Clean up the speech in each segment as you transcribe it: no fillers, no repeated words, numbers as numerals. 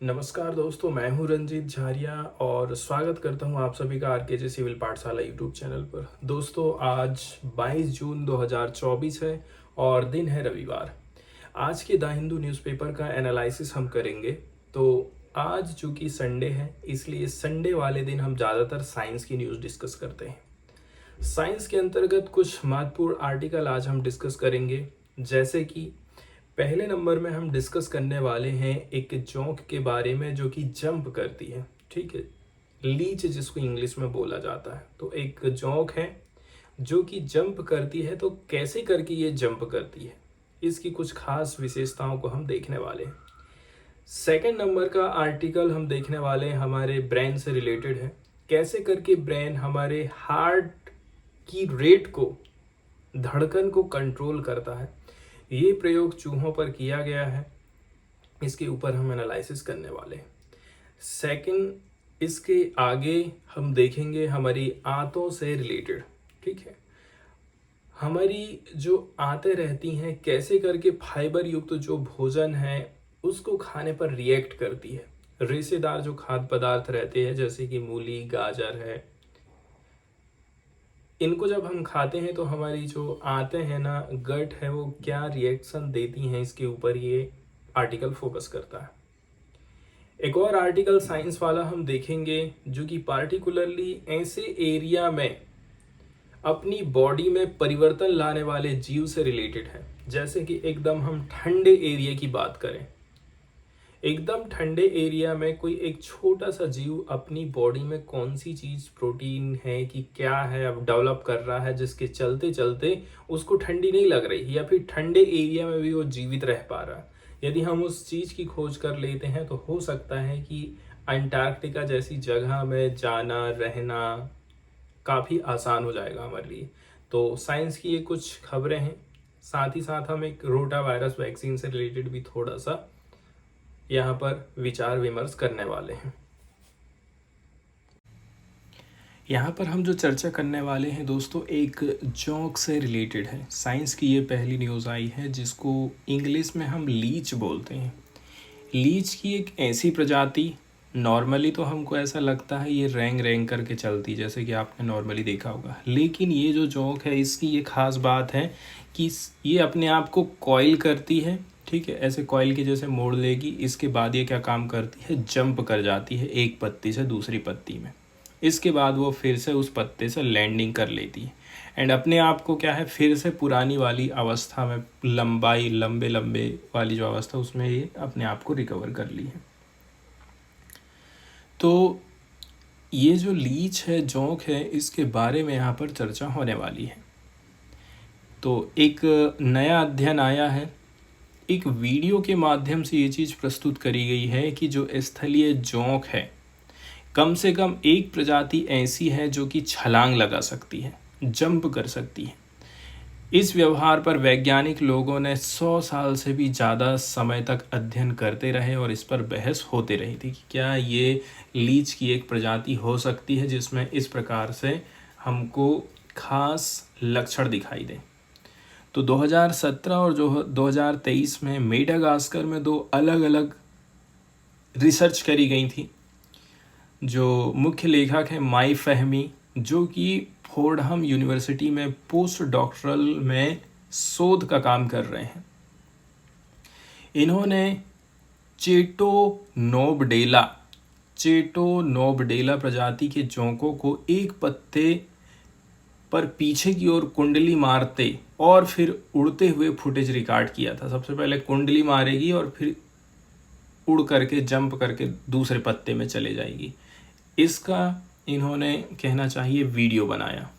नमस्कार दोस्तों, मैं हूं रंजीत झारिया और स्वागत करता हूं आप सभी का आरकेजे सिविल पाठशाला यूट्यूब चैनल पर। दोस्तों, आज 22 जून 2024 है और दिन है रविवार। आज के द हिंदू न्यूज़पेपर का एनालिसिस हम करेंगे। तो आज चूंकि संडे है, इसलिए संडे वाले दिन हम ज़्यादातर साइंस की न्यूज़ डिस्कस करते हैं। साइंस के अंतर्गत कुछ महत्वपूर्ण आर्टिकल आज हम डिस्कस करेंगे, जैसे कि पहले नंबर में हम डिस्कस करने वाले हैं एक जोंक के बारे में जो कि जंप करती है। ठीक है, लीच जिसको इंग्लिश में बोला जाता है। तो एक जोंक है जो कि जंप करती है। तो कैसे करके ये जंप करती है, इसकी कुछ खास विशेषताओं को हम देखने वाले हैं। सेकंड नंबर का आर्टिकल हम देखने वाले हैं, हमारे ब्रेन से रिलेटेड है। कैसे करके ब्रेन हमारे हार्ट की रेट को, धड़कन को कंट्रोल करता है। ये प्रयोग चूहों पर किया गया है, इसके ऊपर हम एनालिसिस करने वाले हैं। सेकंड, इसके आगे हम देखेंगे हमारी आंतों से रिलेटेड। ठीक है, हमारी जो आंतें रहती हैं कैसे करके फाइबर युक्त जो भोजन है उसको खाने पर रिएक्ट करती है। रेशेदार जो खाद्य पदार्थ रहते हैं जैसे कि मूली, गाजर है, इनको जब हम खाते हैं तो हमारी जो आंतें हैं ना, गट है, वो क्या रिएक्शन देती हैं, इसके ऊपर ये आर्टिकल फोकस करता है। एक और आर्टिकल साइंस वाला हम देखेंगे जो कि पार्टिकुलरली ऐसे एरिया में अपनी बॉडी में परिवर्तन लाने वाले जीव से रिलेटेड है। जैसे कि एकदम हम ठंडे एरिया की बात करें, एकदम ठंडे एरिया में कोई एक छोटा सा जीव अपनी बॉडी में कौन सी चीज़, प्रोटीन है कि क्या है, अब डेवलप कर रहा है, जिसके चलते चलते उसको ठंडी नहीं लग रही, या फिर ठंडे एरिया में भी वो जीवित रह पा रहा है। यदि हम उस चीज़ की खोज कर लेते हैं तो हो सकता है कि अंटार्कटिका जैसी जगह में जाना, रहना काफ़ी आसान हो जाएगा हमारे लिए। तो साइंस की ये कुछ खबरें हैं। साथ ही साथ हम एक रोटा वायरस वैक्सीन से रिलेटेड भी थोड़ा सा यहाँ पर विचार विमर्श करने वाले हैं। यहाँ पर हम जो चर्चा करने वाले हैं दोस्तों, एक जोंक से रिलेटेड है। साइंस की ये पहली न्यूज़ आई है जिसको इंग्लिश में हम लीच बोलते हैं। लीच की एक ऐसी प्रजाति, नॉर्मली तो हमको ऐसा लगता है ये रेंग रेंग करके चलती, जैसे कि आपने नॉर्मली देखा होगा, लेकिन ये जो जोंक है इसकी ये खास बात है कि ये अपने आप को कॉइल करती है। ठीक है, ऐसे कॉइल के जैसे मोड़ लेगी। इसके बाद ये क्या काम करती है, जंप कर जाती है एक पत्ती से दूसरी पत्ती में। इसके बाद वो फिर से उस पत्ते से लैंडिंग कर लेती है एंड अपने आप को क्या है, फिर से पुरानी वाली अवस्था में, लंबाई लंबे लंबे वाली जो अवस्था, उसमें ये अपने आप को रिकवर कर ली है। तो ये जो लीच है, जोंक है, इसके बारे में यहाँ पर चर्चा होने वाली है। तो एक नया अध्ययन आया है, एक वीडियो के माध्यम से ये चीज़ प्रस्तुत करी गई है कि जो स्थलीय जोंक है, कम से कम एक प्रजाति ऐसी है जो कि छलांग लगा सकती है, जंप कर सकती है। इस व्यवहार पर वैज्ञानिक लोगों ने 100 साल से भी ज़्यादा समय तक अध्ययन करते रहे और इस पर बहस होते रही थी कि क्या ये लीच की एक प्रजाति हो सकती है जिसमें इस प्रकार से हमको खास लक्षण दिखाई दें। तो 2017 और जो 2023 में मेडागास्कर में दो अलग अलग रिसर्च करी गई थी। जो मुख्य लेखक हैं माई फहमी, जो कि फोर्डहम यूनिवर्सिटी में पोस्ट डॉक्टरल में शोध का काम कर रहे हैं। इन्होंने चेटोनोबडेला प्रजाति के जोंकों को एक पत्ते पर पीछे की ओर कुंडली मारते और फिर उड़ते हुए फुटेज रिकॉर्ड किया था। सबसे पहले कुंडली मारेगी और फिर उड़ करके, जंप करके दूसरे पत्ते में चले जाएगी। इसका इन्होंने, कहना चाहिए, वीडियो बनाया।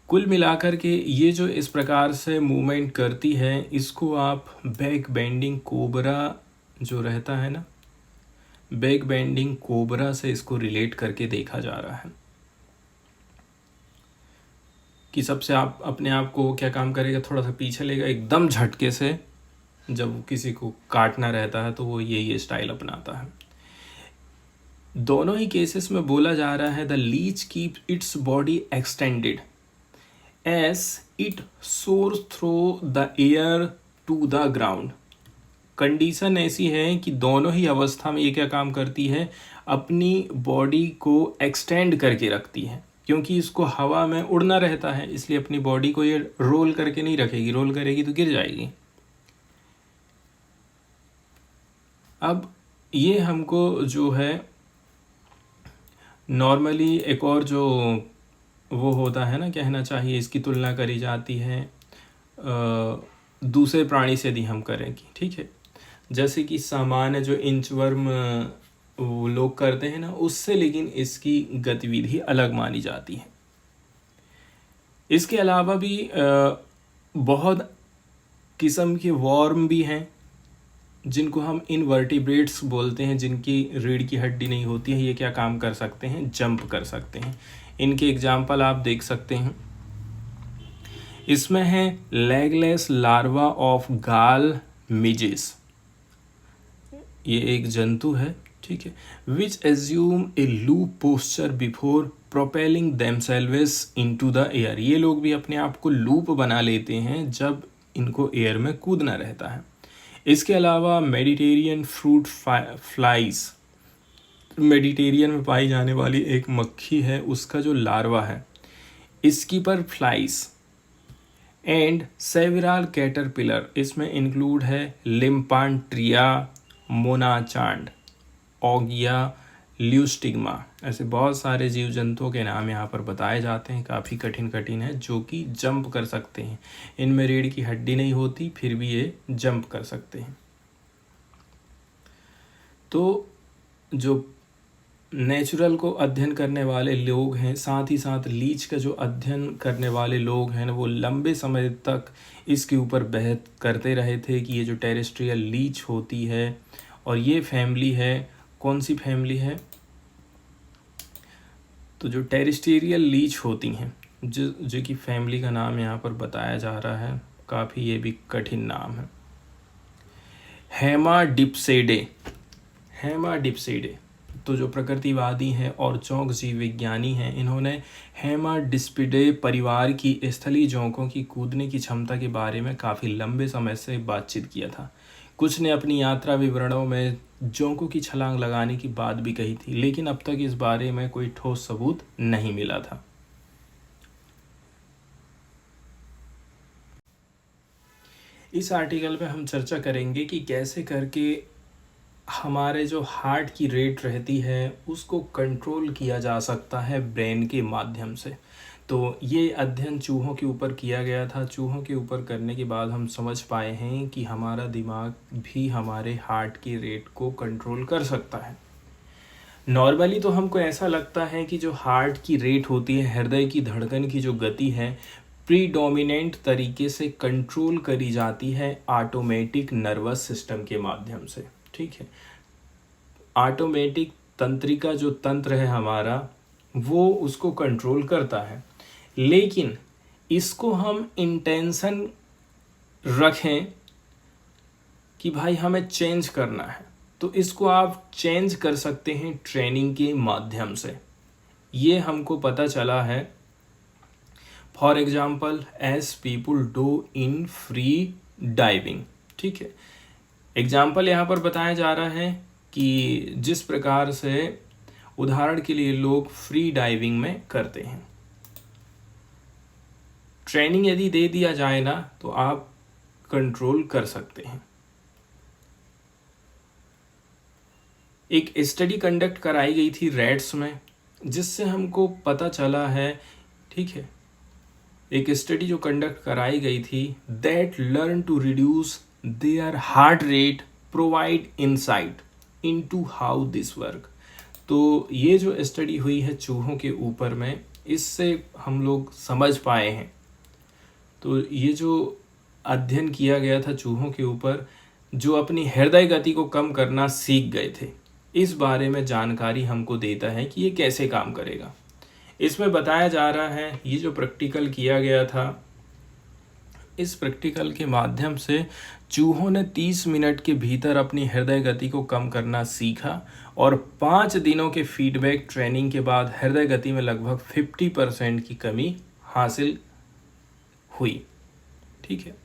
कुल मिलाकर के ये जो इस प्रकार से मूवमेंट करती है, इसको आप बैक बेंडिंग कोबरा जो रहता है ना, बैक बेंडिंग कोबरा से इसको रिलेट करके देखा जा रहा है कि सबसे आप अपने आप को क्या काम करेगा, थोड़ा सा पीछे लेगा, एकदम झटके से जब किसी को काटना रहता है तो वो ये स्टाइल अपनाता है। दोनों ही केसेस में बोला जा रहा है the leech keep its body extended as it source through the air to the ground. Condition ऐसी है कि दोनों ही अवस्था में ये क्या काम करती है, अपनी बॉडी को एक्सटेंड करके रखती है, क्योंकि इसको हवा में उड़ना रहता है, इसलिए अपनी बॉडी को ये रोल करके नहीं रखेगी, रोल करेगी तो गिर जाएगी। अब ये हमको जो है नॉर्मली एक और जो वो होता है ना, कहना चाहिए, इसकी तुलना करी जाती है दूसरे प्राणी से यदि हम करेंगे, ठीक है, जैसे कि सामान्य जो इंचवर्म वो लोग करते हैं ना, उससे, लेकिन इसकी गतिविधि अलग मानी जाती है। इसके अलावा भी बहुत किस्म के वॉर्म भी हैं जिनको हम इनवर्टिब्रेट्स बोलते हैं, जिनकी रीढ़ की हड्डी नहीं होती है। ये क्या काम कर सकते हैं, जंप कर सकते हैं। इनके एग्जाम्पल आप देख सकते हैं, इसमें है लेगलेस लार्वा ऑफ गाल मिजेस, ये एक जंतु है, ठीक है, which assume a loop posture before propelling themselves into the air. ये लोग भी अपने आप को लूप बना लेते हैं जब इनको एयर में कूदना रहता है। इसके अलावा मेडिटेरियन फ्रूट फ्लाइज, मेडिटेरियन में पाई जाने वाली एक मक्खी है, उसका जो लार्वा है, इसकी पर फ्लाइज एंड सेवरल कैटरपिलर, इसमें इंक्लूड है लिम्पांट्रिया, मोनाचांड, ऑगिया, ल्यूस्टिग्मा। ऐसे बहुत सारे जीव जंतुओं के नाम यहाँ पर बताए जाते हैं, काफ़ी कठिन है, जो कि जंप कर सकते हैं। इनमें रीढ़ की हड्डी नहीं होती, फिर भी ये जंप कर सकते हैं। तो जो नेचुरल को अध्ययन करने वाले लोग हैं, साथ ही साथ लीच का जो अध्ययन करने वाले लोग हैं, वो लंबे समय तक इसके ऊपर बहस करते रहे थे कि ये जो टेरेस्ट्रियल लीच होती है, और ये फैमिली है, कौन सी फैमिली है, तो जो टेरेस्ट्रियल लीच होती हैं, जो कि फैमिली का नाम यहाँ पर बताया जा रहा है, काफ़ी ये भी कठिन नाम है, हेमाडिप्सिडे। हेमाडिप्सिडे तो जो प्रकृतिवादी हैं और जोंक जीव विज्ञानी हैं, इन्होंने हेमाडिप्सिडे परिवार की स्थलीय जोंकों की कूदने की क्षमता के बारे में काफ़ी लंबे समय से बातचीत किया था। कुछ ने अपनी यात्रा विवरणों में जोंकों की छलांग लगाने की बात भी कही थी, लेकिन अब तक इस बारे में कोई ठोस सबूत नहीं मिला था। इस आर्टिकल में हम चर्चा करेंगे कि कैसे करके हमारे जो हार्ट की रेट रहती है उसको कंट्रोल किया जा सकता है ब्रेन के माध्यम से। तो ये अध्ययन चूहों के ऊपर किया गया था। चूहों के ऊपर करने के बाद हम समझ पाए हैं कि हमारा दिमाग भी हमारे हार्ट की रेट को कंट्रोल कर सकता है। नॉर्मली तो हमको ऐसा लगता है कि जो हार्ट की रेट होती है, हृदय की धड़कन की जो गति है, प्रीडोमिनेंट तरीके से कंट्रोल करी जाती है ऑटोमेटिक नर्वस सिस्टम के माध्यम से, ठीक है। ऑटोमेटिक तंत्रिका जो तंत्र है हमारा, वो उसको कंट्रोल करता है, लेकिन इसको हम इंटेंशन रखें कि भाई हमें चेंज करना है, तो इसको आप चेंज कर सकते हैं ट्रेनिंग के माध्यम से। ये हमको पता चला है, for example as people do in free diving, ठीक है। एग्जाम्पल यहाँ पर बताया जा रहा है कि जिस प्रकार से उदाहरण के लिए लोग फ्री डाइविंग में करते हैं, ट्रेनिंग यदि दे दिया जाए ना, तो आप कंट्रोल कर सकते हैं। एक स्टडी कंडक्ट कराई गई थी रैट्स में, जिससे हमको पता चला है, ठीक है, एक स्टडी जो कंडक्ट कराई गई थी, that learn to reduce their heart rate provide insight into how this work. तो ये जो स्टडी हुई है चूहों के ऊपर में, इससे हम लोग समझ पाए हैं। तो ये जो अध्ययन किया गया था चूहों के ऊपर, जो अपनी हृदय गति को कम करना सीख गए थे, इस बारे में जानकारी हमको देता है कि ये कैसे काम करेगा। इसमें बताया जा रहा है, ये जो प्रैक्टिकल किया गया था, इस प्रैक्टिकल के माध्यम से चूहों ने 30 मिनट के भीतर अपनी हृदय गति को कम करना सीखा, और 5 दिनों के फीडबैक ट्रेनिंग के बाद हृदय गति में लगभग 50% की कमी हासिल हुई, ठीक है।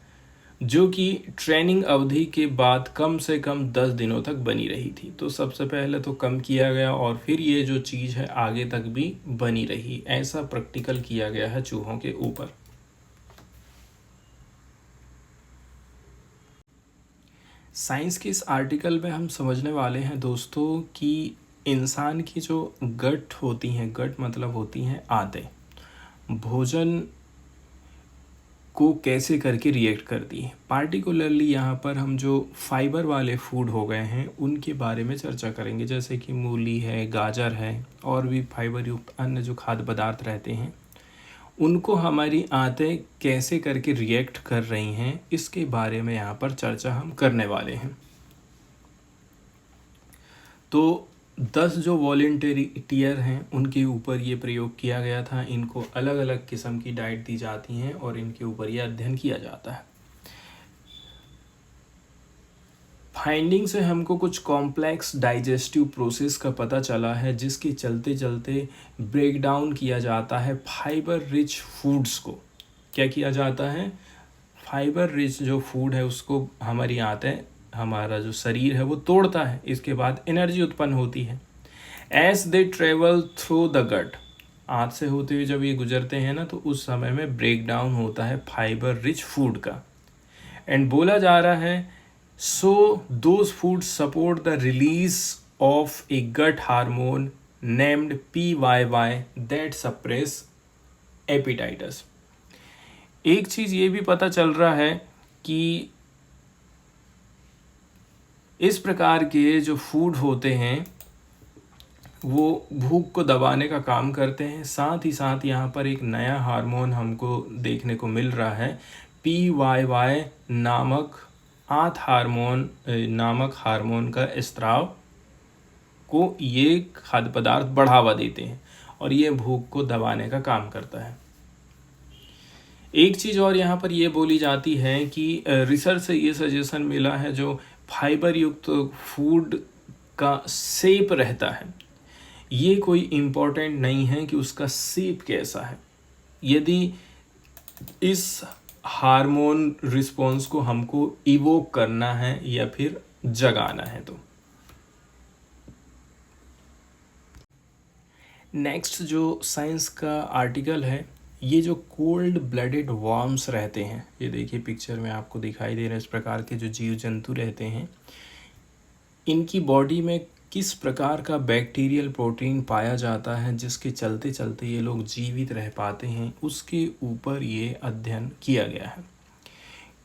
जो कि ट्रेनिंग अवधि के बाद कम से कम 10 दिनों तक बनी रही थी। तो सबसे पहले तो कम किया गया और फिर ये जो चीज़ है आगे तक भी बनी रही, ऐसा प्रैक्टिकल किया गया है चूहों के ऊपर। साइंस के इस आर्टिकल में हम समझने वाले हैं दोस्तों कि इंसान की जो गट होती हैं, गट मतलब होती हैं आंतें, भोजन को कैसे करके रिएक्ट करती है। पार्टिकुलरली यहाँ पर हम जो फाइबर वाले फूड हो गए हैं उनके बारे में चर्चा करेंगे, जैसे कि मूली है, गाजर है और भी फाइबर युक्त अन्य जो खाद्य पदार्थ रहते हैं उनको हमारी आंतें कैसे करके रिएक्ट कर रही हैं, इसके बारे में यहाँ पर चर्चा हम करने वाले हैं। तो 10 जो वॉलंटियर हैं उनके ऊपर ये प्रयोग किया गया था। इनको अलग अलग किस्म की डाइट दी जाती हैं और इनके ऊपर ये अध्ययन किया जाता है। फाइंडिंग से हमको कुछ कॉम्प्लेक्स डाइजेस्टिव प्रोसेस का पता चला है, जिसके चलते चलते ब्रेक डाउन किया जाता है फाइबर रिच फूड्स को। क्या किया जाता है? फाइबर रिच जो फूड है उसको हमारी आंतें, हमारा जो शरीर है वो तोड़ता है, इसके बाद एनर्जी उत्पन्न होती है। As they travel through the gut, आंत से होते हुए जब ये गुजरते हैं ना, तो उस समय में ब्रेक डाउन होता है फाइबर रिच फूड का। एंड बोला जा रहा है so those food support the release of a gut hormone named PYY that suppress appetites. एक चीज़ ये भी पता चल रहा है कि इस प्रकार के जो फूड होते हैं वो भूख को दबाने का काम करते हैं। साथ ही साथ यहाँ पर एक नया हार्मोन हमको देखने को मिल रहा है, PYY नामक नामक हार्मोन का स्त्राव को ये खाद्य पदार्थ बढ़ावा देते हैं और ये भूख को दबाने का काम करता है। एक चीज़ और यहाँ पर ये बोली जाती है कि रिसर्च से ये सजेशन मिला है, जो फाइबर युक्त फूड का शेप रहता है ये कोई इम्पोर्टेंट नहीं है कि उसका शेप कैसा है, यदि इस हार्मोन रिस्पॉन्स को हमको इवोक करना है या फिर जगाना है। तो नेक्स्ट जो साइंस का आर्टिकल है, ये जो कोल्ड ब्लडेड वर्म्स रहते हैं, ये देखिए पिक्चर में आपको दिखाई दे रहे हैं, इस प्रकार के जो जीव जंतु रहते हैं इनकी बॉडी में किस प्रकार का बैक्टीरियल प्रोटीन पाया जाता है जिसके चलते चलते ये लोग जीवित रह पाते हैं, उसके ऊपर ये अध्ययन किया गया है।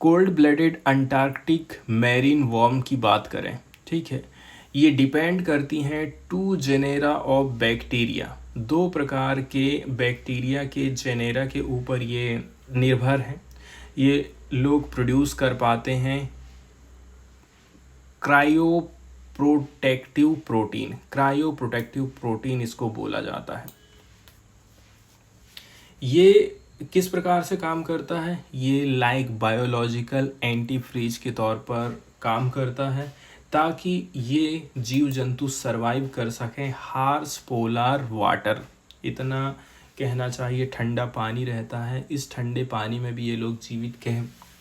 Cold blooded Antarctic marine worm की बात करें, ठीक है, ये डिपेंड करती हैं 2 जेनेरा ऑफ बैक्टीरिया, 2 प्रकार के बैक्टीरिया के जेनेरा के ऊपर ये निर्भर हैं। ये लोग प्रोड्यूस कर पाते हैं क्रायोप्रोटेक्टिव प्रोटीन इसको बोला जाता है। ये किस प्रकार से काम करता है? ये लाइक बायोलॉजिकल एंटी फ्रीज के तौर पर काम करता है ताकि ये जीव जंतु सरवाइव कर सकें हार्श पोलर वाटर, इतना कहना चाहिए ठंडा पानी रहता है, इस ठंडे पानी में भी ये लोग जीवित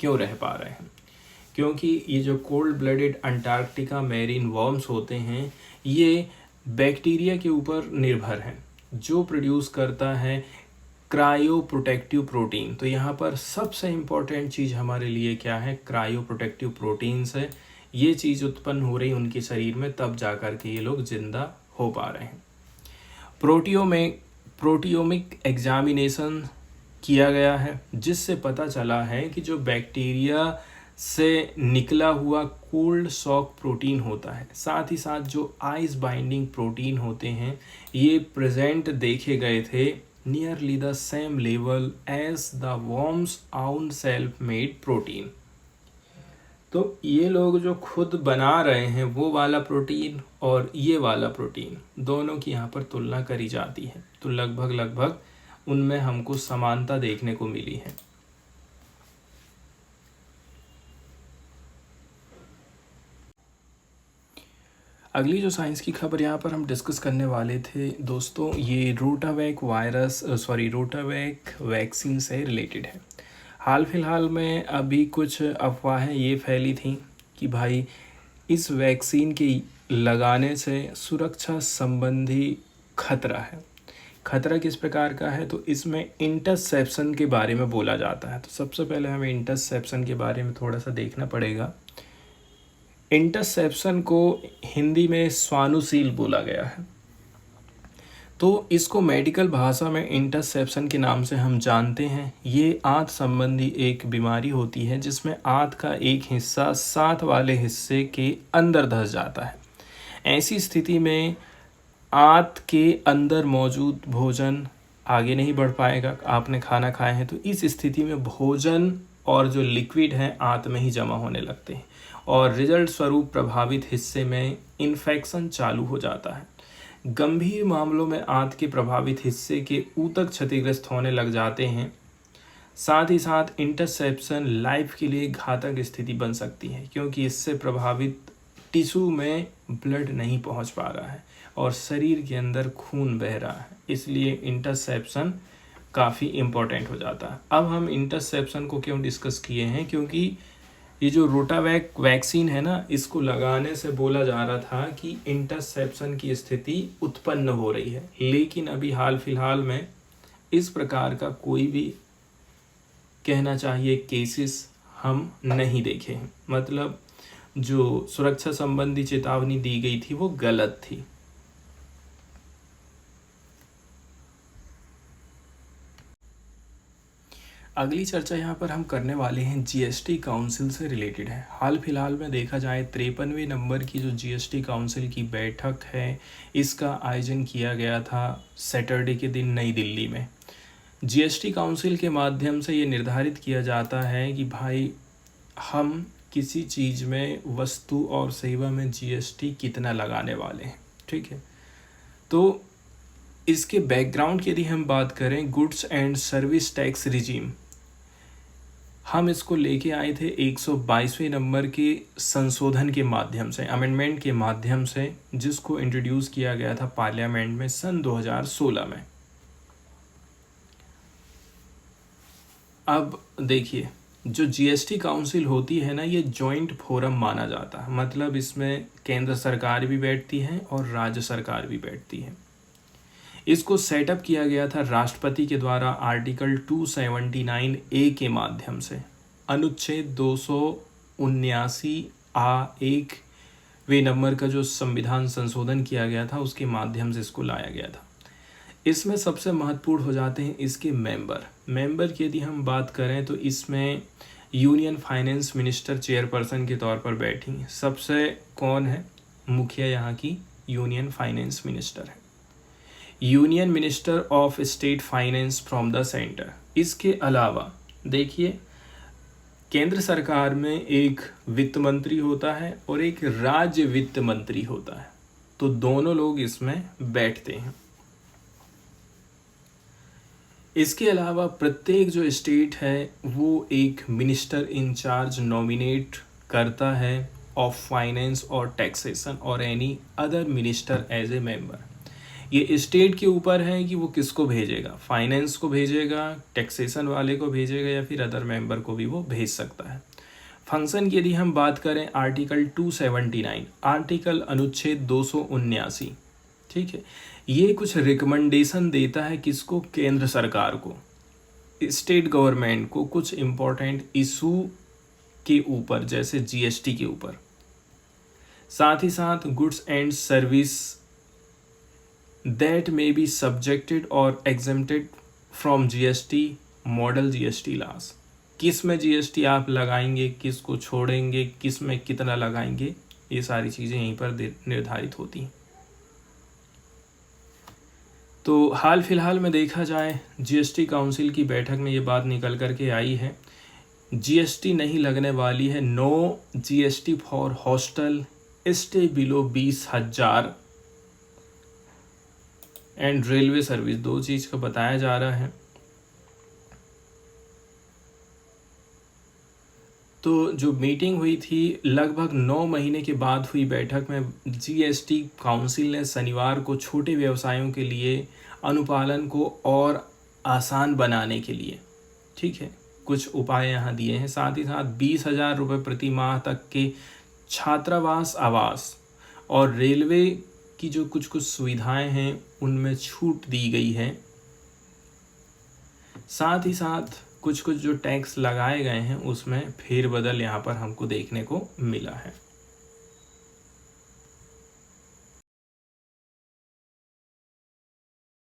क्यों रह पा रहे हैं? क्योंकि ये जो cold blooded Antarctica marine worms होते हैं ये बैक्टीरिया के ऊपर निर्भर हैं जो प्रोड्यूस करता है क्रायो प्रोटेक्टिव प्रोटीन। तो यहाँ पर सबसे इम्पॉर्टेंट चीज़ हमारे लिए क्या है? क्रायो प्रोटेक्टिव प्रोटीन्स है। ये चीज़ उत्पन्न हो रही उनके शरीर में, तब जा कर के ये लोग जिंदा हो पा रहे हैं। प्रोटियोमिक एग्जामिनेशन किया गया है जिससे पता चला है कि जो बैक्टीरिया से निकला हुआ कोल्ड सॉक प्रोटीन होता है, साथ ही साथ जो आइस बाइंडिंग प्रोटीन होते हैं, ये प्रेजेंट देखे गए थे nearly the same level as the worms own self made protein. तो ये लोग जो खुद बना रहे हैं वो वाला प्रोटीन और ये वाला प्रोटीन, दोनों की यहाँ पर तुलना करी जाती है, तो लगभग उनमें हमको समानता देखने को मिली है। अगली जो साइंस की खबर यहाँ पर हम डिस्कस करने वाले थे दोस्तों, ये रोटावैक वैक्सीन से रिलेटेड है। हाल फिलहाल में अभी कुछ अफवाहें ये फैली थी कि भाई इस वैक्सीन के लगाने से सुरक्षा संबंधी खतरा है। खतरा किस प्रकार का है, तो इसमें इंटरसेप्शन के बारे में बोला जाता है। तो सबसे पहले हमें इंटरसेप्शन के बारे में थोड़ा सा देखना पड़ेगा। इंटरसेप्शन को हिंदी में स्वानुशील बोला गया है। तो इसको मेडिकल भाषा में इंटरसेप्शन के नाम से हम जानते हैं। ये आंत संबंधी एक बीमारी होती है जिसमें आंत का एक हिस्सा साथ वाले हिस्से के अंदर धंस जाता है। ऐसी स्थिति में आंत के अंदर मौजूद भोजन आगे नहीं बढ़ पाएगा। आपने खाना खाया है तो इस स्थिति में भोजन और जो लिक्विड है आंत में ही जमा होने लगते हैं और रिजल्ट स्वरूप प्रभावित हिस्से में इन्फेक्शन चालू हो जाता है। गंभीर मामलों में आंत के प्रभावित हिस्से के ऊतक क्षतिग्रस्त होने लग जाते हैं। साथ ही साथ इंटरसेप्शन लाइफ के लिए घातक स्थिति बन सकती है क्योंकि इससे प्रभावित टिश्यू में ब्लड नहीं पहुंच पा रहा है और शरीर के अंदर खून बह रहा है, इसलिए इंटरसेप्शन काफ़ी इम्पोर्टेंट हो जाता है। अब हम इंटरसेप्शन को क्यों डिस्कस किए हैं, क्योंकि ये जो रोटावैक वैक्सीन है ना, इसको लगाने से बोला जा रहा था कि इंटरसेप्शन की स्थिति उत्पन्न हो रही है, लेकिन अभी हाल फिलहाल में इस प्रकार का कोई भी कहना चाहिए केसेस हम नहीं देखे हैं। मतलब जो सुरक्षा संबंधी चेतावनी दी गई थी वो गलत थी। अगली चर्चा यहाँ पर हम करने वाले हैं जीएसटी काउंसिल से रिलेटेड है। हाल फिलहाल में देखा जाए 53वें नंबर की जो जीएसटी काउंसिल की बैठक है, इसका आयोजन किया गया था सैटरडे के दिन नई दिल्ली में। जीएसटी काउंसिल के माध्यम से ये निर्धारित किया जाता है कि भाई हम किसी चीज़ में वस्तु और सेवा में जीएसटी कितना लगाने वाले हैं। ठीक है, तो इसके बैकग्राउंड की यदि हम बात करें, goods and service tax regime, हम इसको लेके आए थे 122वें नंबर के संशोधन के माध्यम से, अमेंडमेंट के माध्यम से, जिसको इंट्रोड्यूस किया गया था पार्लियामेंट में सन 2016 में। अब देखिए, जो जीएसटी काउंसिल होती है ना, ये जॉइंट फोरम माना जाता है। मतलब इसमें केंद्र सरकार भी बैठती है और राज्य सरकार भी बैठती है। इसको सेटअप किया गया था राष्ट्रपति के द्वारा आर्टिकल 279A के माध्यम से, अनुच्छेद 279A1 नंबर का जो संविधान संशोधन किया गया था उसके माध्यम से इसको लाया गया था। इसमें सबसे महत्वपूर्ण हो जाते हैं इसके मेंबर की यदि हम बात करें तो इसमें यूनियन फाइनेंस मिनिस्टर चेयरपर्सन के तौर पर बैठी। सबसे कौन है मुखिया यहाँ की? यूनियन फाइनेंस मिनिस्टर है, union minister of state finance from the centre. इसके अलावा देखिए, केंद्र सरकार में एक वित्त मंत्री होता है और एक राज्य वित्त मंत्री होता है, तो दोनों लोग इसमें बैठते हैं। इसके अलावा प्रत्येक जो स्टेट है वो एक मिनिस्टर इंचार्ज नॉमिनेट करता है ऑफ फाइनेंस और टैक्सेशन और any other minister as a member. ये स्टेट के ऊपर है कि वो किसको भेजेगा, फाइनेंस को भेजेगा, टैक्सेशन वाले को भेजेगा या फिर अदर मेंबर को भी वो भेज सकता है। फंक्शन की यदि हम बात करें, आर्टिकल 279, आर्टिकल अनुच्छेद 279, ठीक है, ये कुछ रिकमेंडेशन देता है किसको? केंद्र सरकार को, स्टेट गवर्नमेंट को, कुछ इम्पोर्टेंट इशू के ऊपर, जैसे जीएसटी के ऊपर। साथ ही साथ goods and service that may be subjected or exempted from GST model GST loss. किस में जीएसटी आप लगाएंगे, किस को छोड़ेंगे, किस में कितना लगाएंगे, ये सारी चीज़ें यहीं पर निर्धारित होती हैं। तो हाल फिलहाल में देखा जाए जीएसटी काउंसिल की बैठक में ये बात निकल कर के आई है, जीएसटी नहीं लगने वाली है। No GST for hostel stay below 20,000 and railway service, दो चीज़ का बताया जा रहा है। तो जो मीटिंग हुई थी लगभग 9 महीने के बाद हुई बैठक में, जीएसटी काउंसिल ने शनिवार को छोटे व्यवसायों के लिए अनुपालन को और आसान बनाने के लिए, ठीक है, कुछ उपाय यहाँ दिए हैं। साथ ही साथ 20,000 रुपये प्रति माह तक के छात्रावास आवास और रेलवे की जो कुछ कुछ सुविधाएं हैं उनमें छूट दी गई है। साथ ही साथ कुछ कुछ जो टैक्स लगाए गए हैं उसमें फेरबदल यहाँ पर हमको देखने को मिला है।